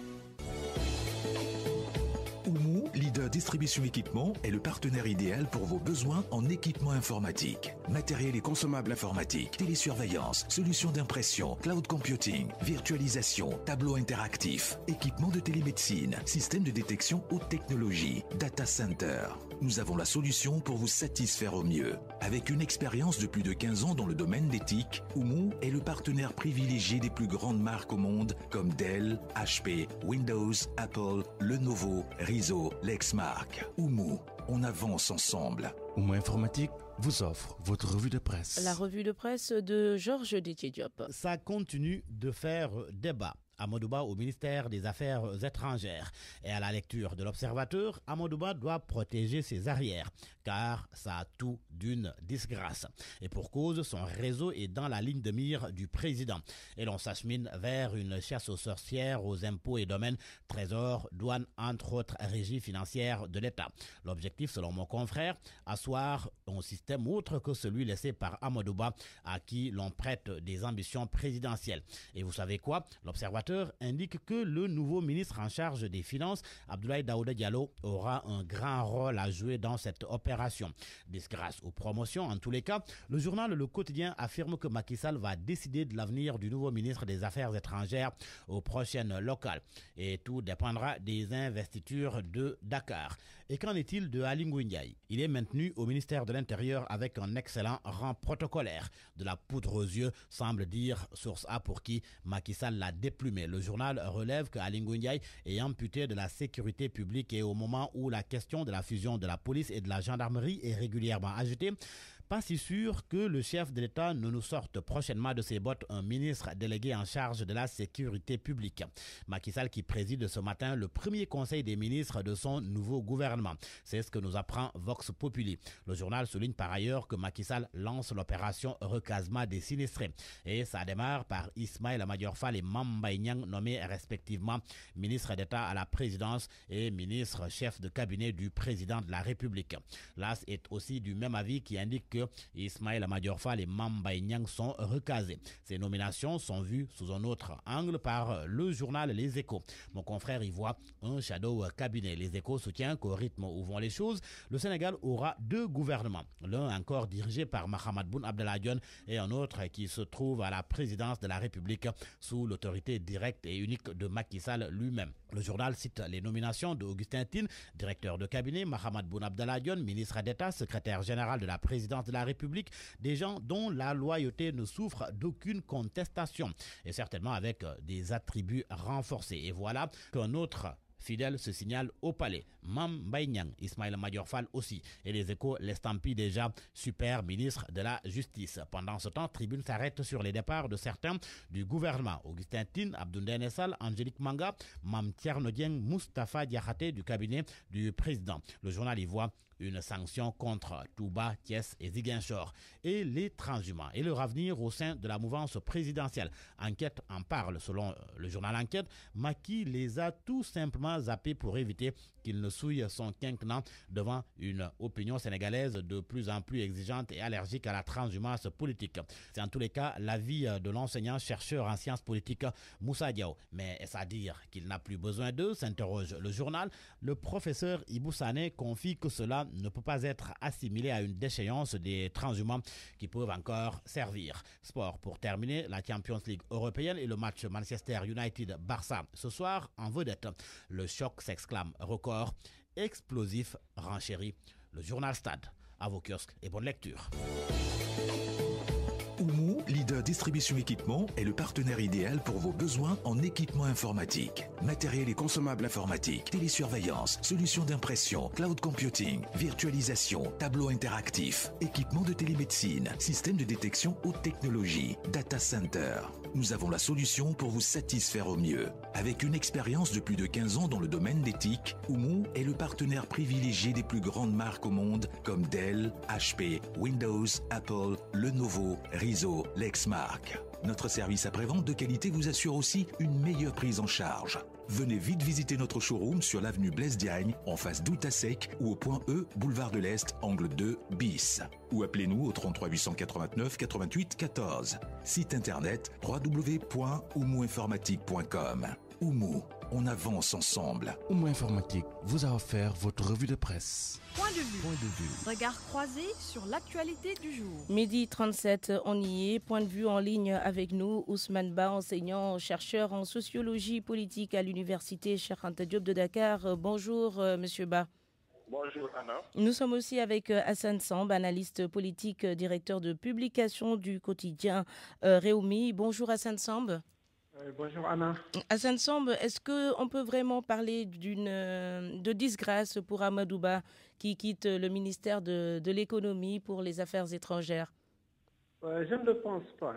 Oumou, leader distribution équipement, est le partenaire idéal pour vos besoins en équipement informatique. Matériel et consommables informatiques, télésurveillance, solutions d'impression, cloud computing, virtualisation, tableau interactif, équipement de télémédecine, système de détection haute technologie, data center. Nous avons la solution pour vous satisfaire au mieux. Avec une expérience de plus de 15 ans dans le domaine d'éthique, Oumou est le partenaire privilégié des plus grandes marques au monde comme Dell, HP, Windows, Apple, Lenovo, Rizzo, Lexmark. Oumou, on avance ensemble. Oumou Informatique vous offre votre revue de presse. La revue de presse de Georges Détié Diop. Ça continue de faire débat. Amadouba au ministère des Affaires étrangères. Et à la lecture de l'Observateur, Amadouba doit protéger ses arrières, car ça a tout d'une disgrâce. Et pour cause, son réseau est dans la ligne de mire du président. Et l'on s'achemine vers une chasse aux sorcières, aux impôts et domaines, trésors, douanes, entre autres régies financières de l'État. L'objectif, selon mon confrère, asseoir un système autre que celui laissé par Amadouba, à qui l'on prête des ambitions présidentielles. Et vous savez quoi? L'Observateur indique que le nouveau ministre en charge des Finances, Abdoulaye Daouda Diallo, aura un grand rôle à jouer dans cette opération. Disgrâce ou promotion, en tous les cas, le journal Le Quotidien affirme que Macky Sall va décider de l'avenir du nouveau ministre des Affaires étrangères aux prochaines locales. Et tout dépendra des investitures de Dakar. Et qu'en est-il de Aly Ngouille Ndiaye? Il est maintenu au ministère de l'Intérieur avec un excellent rang protocolaire. De la poudre aux yeux, semble dire Source A, pour qui Macky Sall l'a déplumé. Le journal relève que Aly Ngouille Ndiaye est amputé de la sécurité publique et au moment où la question de la fusion de la police et de la gendarmerie est régulièrement agitée, pas si sûr que le chef de l'État ne nous sorte prochainement de ses bottes un ministre délégué en charge de la sécurité publique. Macky Sall qui préside ce matin le premier conseil des ministres de son nouveau gouvernement. C'est ce que nous apprend Vox Populi. Le journal souligne par ailleurs que Macky Sall lance l'opération recasement des sinistrés. Et ça démarre par Ismaïla Madior Fall et Mame Mbaye Niang, nommés respectivement ministre d'État à la présidence et ministre chef de cabinet du président de la République. L'AS est aussi du même avis qui indique que Ismaïla Madior Fall et Mame Mbaye Niang sont recasés. Ces nominations sont vues sous un autre angle par le journal Les Échos. Mon confrère y voit un shadow cabinet. Les Échos soutient qu'au rythme où vont les choses, le Sénégal aura 2 gouvernements. L'un encore dirigé par Mahammed Boun Abdallah Dionne et un autre qui se trouve à la présidence de la République sous l'autorité directe et unique de Macky Sall lui-même. Le journal cite les nominations d'Augustin Tine, directeur de cabinet, Mahammed Boun Abdallah Dionne, ministre d'État, secrétaire général de la présidence de la République, des gens dont la loyauté ne souffre d'aucune contestation et certainement avec des attributs renforcés. Et voilà qu'un autre fidèle se signale au palais. Mame Mbaye Niang, Ismaïla Madior Fall aussi. Et les Échos l'estampillent déjà super ministre de la Justice. Pendant ce temps, Tribune s'arrête sur les départs de certains du gouvernement. Augustin Tine, Abdoulaye Nessal, Angélique Manga, Mame Thierno Dieng, Moustapha Diakhaté du cabinet du président. Le journal y voit une sanction contre Touba, Thiès et Ziguinchor et les transhumants et leur avenir au sein de la mouvance présidentielle. Enquête en parle. Selon le journal Enquête, Macky les a tout simplement zappés pour éviter qu'il ne souille son quinquennat devant une opinion sénégalaise de plus en plus exigeante et allergique à la transhumance politique. C'est en tous les cas l'avis de l'enseignant-chercheur en sciences politiques Moussa Diaw. Mais est-ce à dire qu'il n'a plus besoin d'eux, s'interroge le journal. Le professeur Ibou Sané confie que cela ne peut pas être assimilé à une déchéance des transhumants qui peuvent encore servir. Sport pour terminer, la Champions League européenne et le match Manchester United-Barça ce soir en vedette. Le choc s'exclame, record explosif renchérit le journal Stade. À vos kiosques et bonne lecture. Oumou, leader distribution équipement, est le partenaire idéal pour vos besoins en équipement informatique. Matériel et consommables informatiques, télésurveillance, solutions d'impression, cloud computing, virtualisation, tableau interactif, équipement de télémédecine, système de détection haute technologie, data center. Nous avons la solution pour vous satisfaire au mieux. Avec une expérience de plus de 15 ans dans le domaine d'éthique, Oumou est le partenaire privilégié des plus grandes marques au monde comme Dell, HP, Windows, Apple, Lenovo, Rizzo, Lexmark. Notre service après-vente de qualité vous assure aussi une meilleure prise en charge. Venez vite visiter notre showroom sur l'avenue Blaise Diagne, en face d'Outa Sec ou au point E, boulevard de l'Est, angle 2, bis. Ou appelez-nous au 33 889 88 14. Site internet www.oumouinformatique.com. Oumou, on avance ensemble. Oumou Informatique vous a offert votre revue de presse. Point de vue. Regard croisé sur l'actualité du jour. Midi 37, on y est. Point de vue en ligne avec nous, Ousmane Ba, enseignant-chercheur en sociologie politique à l'université Cheikh Anta Diop de Dakar. Bonjour, monsieur Ba. Bonjour, Anna. Nous sommes aussi avec Hassan Samb, analyste politique, directeur de publication du quotidien Réumi. Bonjour, Hassan Samb. Bonjour Anna. Hassan Samb, est-ce qu'on peut vraiment parler de disgrâce pour Amadou Ba qui quitte le ministère de l'économie pour les affaires étrangères? Je ne le pense pas.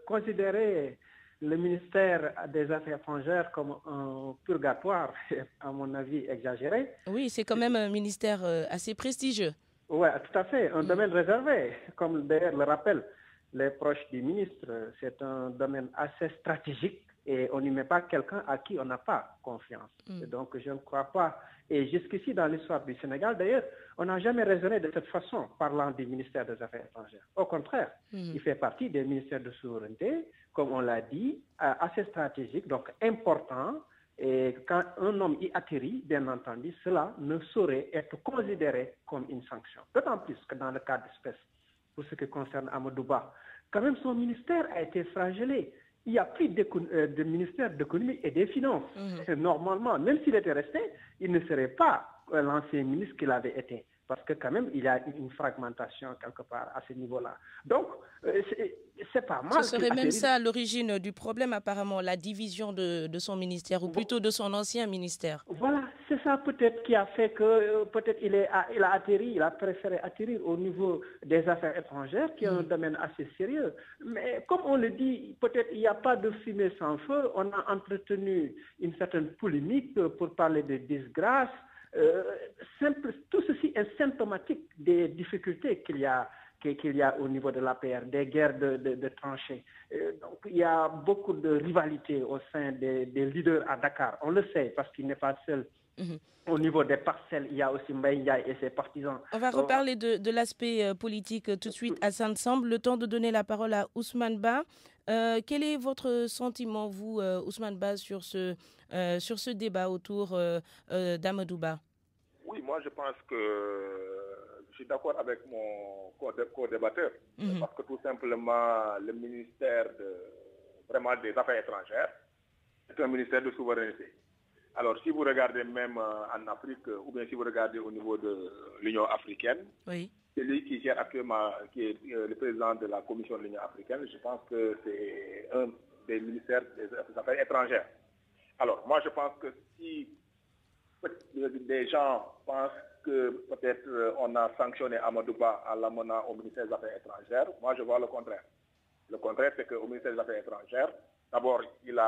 Considérer le ministère des Affaires étrangères comme un purgatoire, à mon avis, exagéré. Oui, c'est quand même un ministère assez prestigieux. Oui, tout à fait. Un domaine réservé, comme d'ailleurs le rappellent les proches du ministre. C'est un domaine assez stratégique et on n'y met pas quelqu'un à qui on n'a pas confiance. Et donc, je ne crois pas. Et jusqu'ici, dans l'histoire du Sénégal, d'ailleurs, on n'a jamais raisonné de cette façon, parlant du ministère des Affaires étrangères. Au contraire, il fait partie des ministères de souveraineté, comme on l'a dit, assez stratégique, donc important. Et quand un homme y atterrit, bien entendu, cela ne saurait être considéré comme une sanction. D'autant plus que dans le cas d'espèce, pour ce qui concerne Amadou Ba, quand même son ministère a été flagellé. Il n'y a plus de ministère de l'économie et des finances. Normalement, même s'il était resté, il ne serait pas l'ancien ministre qu'il avait été. Parce que quand même, il y a une fragmentation quelque part à ce niveau-là. Donc, c'est pas mal. Ce serait même ça l'origine du problème, apparemment, la division de son ministère, ou plutôt de son ancien ministère. Voilà, c'est ça peut-être qui a fait que peut-être il a atterri, il a préféré atterrir au niveau des affaires étrangères, qui est un domaine assez sérieux. Mais comme on le dit, peut-être il n'y a pas de fumée sans feu. On a entretenu une certaine polémique pour parler de disgrâce. Tout ceci est symptomatique des difficultés qu'il y a qu'il y a au niveau de l'APR, des guerres de tranchées. Donc il y a beaucoup de rivalité au sein des leaders à Dakar. On le sait parce qu'il n'est pas seul. Au niveau des parcelles, il y a aussi Mbaye Ndiaye et ses partisans. On va reparler de l'aspect politique tout de suite à Saint-Sambe. Le temps de donner la parole à Ousmane Ba. Quel est votre sentiment, vous, Ousmane Ba, sur ce débat autour d'Amadou Ba? Oui, moi je pense que je suis d'accord avec mon co-débatteur, parce que tout simplement le ministère des Affaires étrangères est un ministère de souveraineté. Alors si vous regardez même en Afrique, ou bien si vous regardez au niveau de l'Union africaine, oui. Celui qui gère actuellement, qui est le président de la Commission de l'Union africaine, je pense que c'est un des ministères des Affaires étrangères. Alors moi je pense que si des gens pensent que peut-être on a sanctionné Amadou Ba en l'amenant au ministère des Affaires étrangères, moi je vois le contraire. Le contraire, c'est qu'au ministère des Affaires étrangères, d'abord, il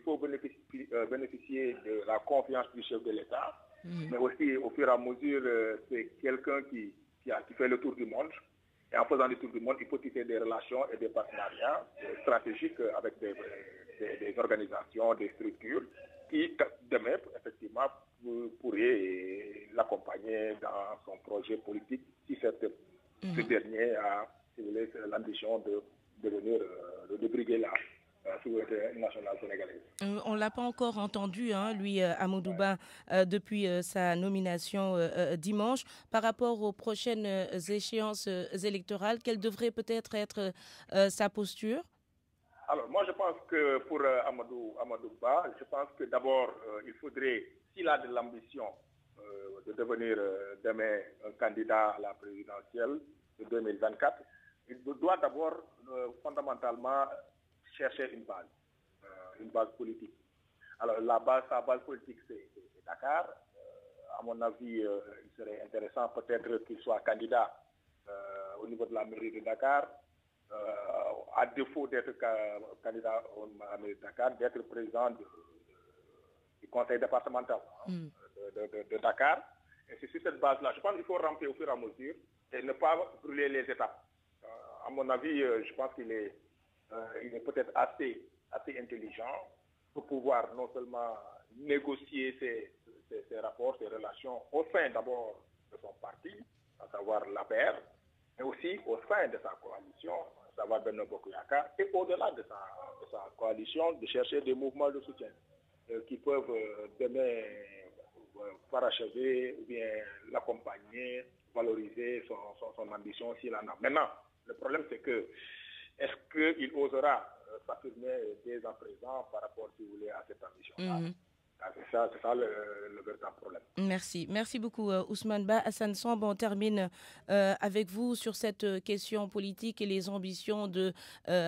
faut bénéficier de la confiance du chef de l'État, mais aussi au fur et à mesure, c'est quelqu'un qui fait le tour du monde. Et en faisant le tour du monde, il faut tisser des relations et des partenariats stratégiques avec des organisations, des structures qui, demain, effectivement, pourraient l'accompagner dans son projet politique si ce dernier a, si vous voulez, l'ambition de devenir, de briguer la souveraineté nationale sénégalaise. On ne l'a pas encore entendu, lui, Amadou Ba, depuis sa nomination dimanche. Par rapport aux prochaines échéances électorales, quelle devrait peut-être être sa posture? Alors, moi, je pense que pour Amadou Ba, je pense que d'abord, il faudrait, s'il a de l'ambition de devenir demain un candidat à la présidentielle de 2024, il doit d'abord fondamentalement chercher une base politique. Alors sa base politique, c'est Dakar. À mon avis, il serait intéressant peut-être qu'il soit candidat au niveau de la mairie de Dakar, à défaut d'être candidat à la mairie de Dakar, d'être président du conseil départemental de Dakar. Et c'est sur cette base-là, je pense qu'il faut ramper au fur et à mesure et ne pas brûler les étapes. À mon avis, je pense qu'il est peut-être assez intelligent pour pouvoir non seulement négocier ses rapports, ses relations au sein d'abord de son parti, à savoir l'APR, mais aussi au sein de sa coalition, à savoir Benno Bokk Yakaar, et au-delà de sa coalition, de chercher des mouvements de soutien qui peuvent demain parachever ou bien l'accompagner, valoriser son ambition s'il en a. Maintenant, le problème c'est que est-ce qu'il osera s'affirmer dès à présent par rapport, si vous voulez, à cette ambition-là? C'est ça le véritable problème. Merci beaucoup Ousmane Ba. Hassan Samb, on termine avec vous sur cette question politique et les ambitions de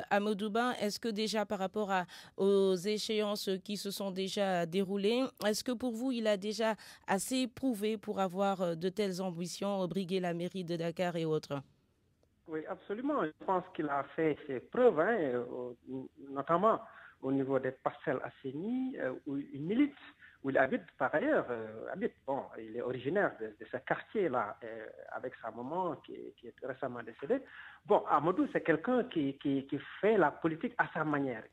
Amadou Ba. Est-ce que déjà par rapport aux échéances qui se sont déjà déroulées, est-ce que pour vous il a déjà assez prouvé pour avoir de telles ambitions, briguer la mairie de Dakar et autres? Oui, absolument. Je pense qu'il a fait ses preuves, notamment au niveau des parcelles assainies, où il milite, où il habite par ailleurs. Il est originaire de ce quartier-là, avec sa maman qui est récemment décédée. Bon, Amadou, c'est quelqu'un qui fait la politique à sa manière.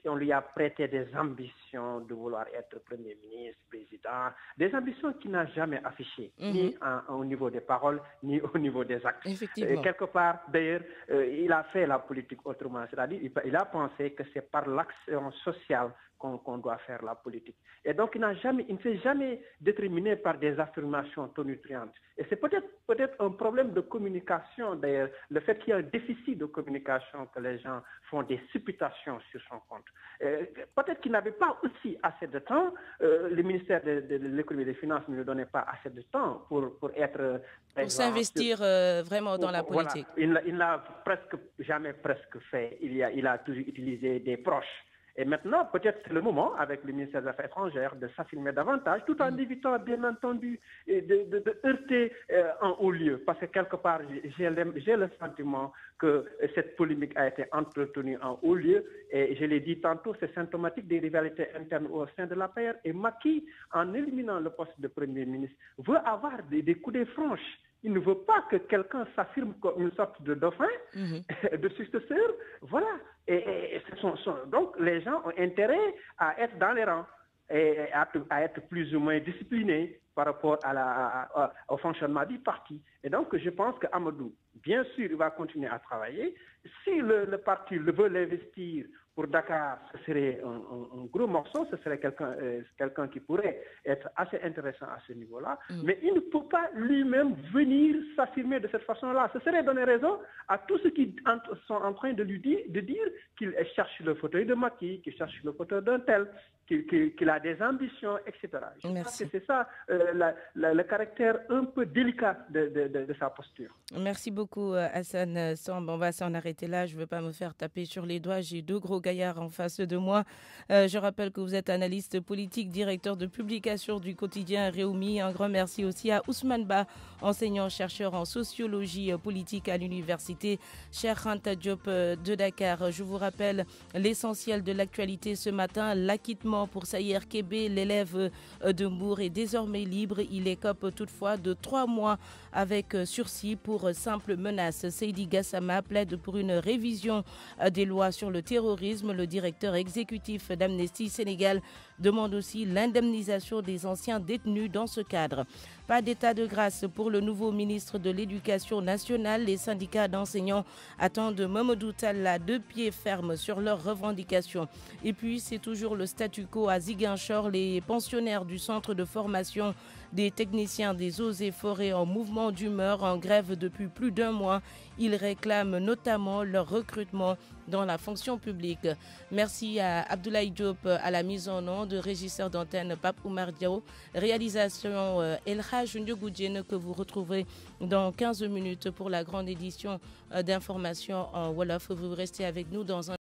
On lui a prêté des ambitions de vouloir être Premier ministre, président, des ambitions qu'il n'a jamais affichées, ni au niveau des paroles, ni au niveau des actes. Effectivement. Quelque part, d'ailleurs, il a fait la politique autrement. C'est-à-dire, il a pensé que c'est par l'action sociale qu'on doit faire la politique. Et donc, il ne s'est jamais déterminé par des affirmations tonitruantes. Et c'est peut-être un problème de communication, d'ailleurs, le fait qu'il y a un déficit de communication, que les gens font des supputations sur son compte. Peut-être qu'il n'avait pas aussi assez de temps, le ministère de l'économie et des finances ne lui donnait pas assez de temps pour être... Pour s'investir vraiment dans la politique. Voilà. Il n'a jamais fait. Il a toujours utilisé des proches. Et maintenant, peut-être c'est le moment, avec le ministère des Affaires étrangères, de s'affirmer davantage, tout en évitant, bien entendu, de heurter en haut lieu. Parce que quelque part, j'ai le sentiment que cette polémique a été entretenue en haut lieu. Et je l'ai dit tantôt, c'est symptomatique des rivalités internes au sein de l'APR. Et Macky, en éliminant le poste de Premier ministre, veut avoir des coudées franches Il ne veut pas que quelqu'un s'affirme comme une sorte de dauphin, de successeur. Voilà. Et donc, les gens ont intérêt à être dans les rangs et à être plus ou moins disciplinés par rapport au fonctionnement du parti. Et donc, je pense qu'Amadou, bien sûr, il va continuer à travailler. Si le parti veut l'investir pour Dakar, ce serait un gros morceau, ce serait quelqu'un qui pourrait être assez intéressant à ce niveau-là. Mais il ne peut pas lui-même venir s'affirmer de cette façon-là. Ce serait donner raison à tous ceux qui sont en train de lui dire qu'il cherche le fauteuil de Macky, qu'il cherche le fauteuil d'un tel, qu'il a des ambitions, etc. Je pense que c'est ça le caractère un peu délicat de sa posture. Merci beaucoup Hassan Samb. On va s'en arrêter là. Je ne veux pas me faire taper sur les doigts. J'ai deux gros gaillards en face de moi. Je rappelle que vous êtes analyste politique, directeur de publication du quotidien Réumi. Un grand merci aussi à Ousmane Ba, enseignant-chercheur en sociologie politique à l'université Cheikh Anta Diop de Dakar. Je vous rappelle l'essentiel de l'actualité ce matin. L'acquittement pour Sayer Kébé, l'élève de Mbour, est désormais libre. Il écope toutefois de 3 mois avec sursis pour simple menace. Seydi Gassama plaide pour une révision des lois sur le terrorisme. Le directeur exécutif d'Amnesty Sénégal demande aussi l'indemnisation des anciens détenus dans ce cadre. Pas d'état de grâce pour le nouveau ministre de l'Éducation nationale. Les syndicats d'enseignants attendent Mamadou Talla de pied ferme sur leurs revendications. Et puis, c'est toujours le statu quo à Ziguinchor. Les pensionnaires du centre de formation des techniciens des eaux et forêts en mouvement d'humeur, en grève depuis plus d'1 mois. Ils réclament notamment leur recrutement dans la fonction publique. Merci à Abdoulaye Diop à la mise en onde, régisseur d'antenne Pape Oumar Diao, réalisation El Hadj Ndiogou que vous retrouverez dans 15 minutes pour la grande édition d'information en Wolof. Vous restez avec nous dans un